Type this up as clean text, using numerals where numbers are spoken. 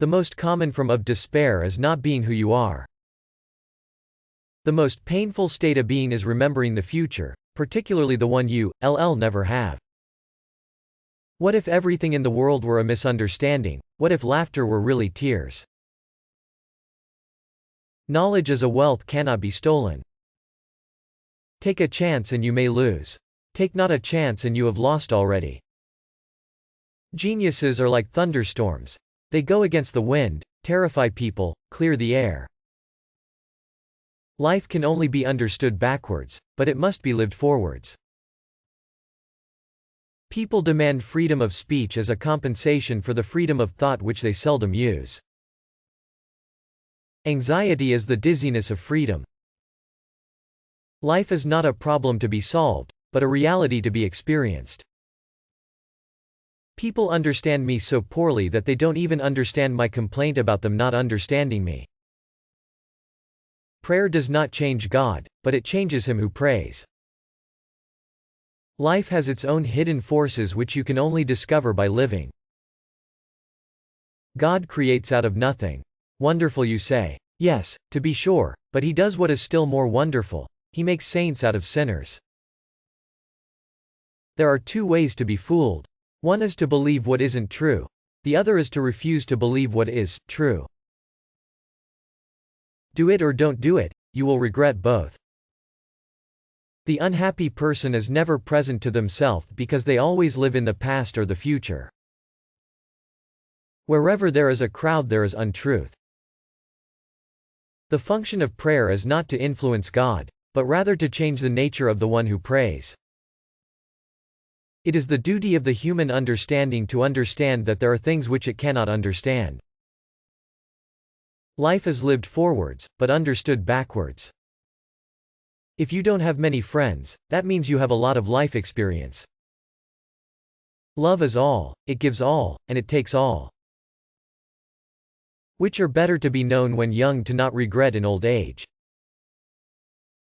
The most common form of despair is not being who you are. The most painful state of being is remembering the future, particularly the one you never have. What if everything in the world were a misunderstanding? What if laughter were really tears? Knowledge as a wealth cannot be stolen. Take a chance and you may lose. Take not a chance and you have lost already. Geniuses are like thunderstorms. They go against the wind, terrify people, clear the air. Life can only be understood backwards, but it must be lived forwards. People demand freedom of speech as a compensation for the freedom of thought which they seldom use. Anxiety is the dizziness of freedom. Life is not a problem to be solved, but a reality to be experienced. People understand me so poorly that they don't even understand my complaint about them not understanding me. Prayer does not change God, but it changes him who prays. Life has its own hidden forces which you can only discover by living. God creates out of nothing. Wonderful, you say. Yes, to be sure, but he does what is still more wonderful. He makes saints out of sinners. There are two ways to be fooled. One is to believe what isn't true. The other is to refuse to believe what is true. Do it or don't do it, you will regret both. The unhappy person is never present to themselves because they always live in the past or the future. Wherever there is a crowd, there is untruth. The function of prayer is not to influence God, but rather to change the nature of the one who prays. It is the duty of the human understanding to understand that there are things which it cannot understand. Life is lived forwards, but understood backwards. If you don't have many friends, that means you have a lot of life experience. Love is all, it gives all, and it takes all. Which are better to be known when young to not regret in old age?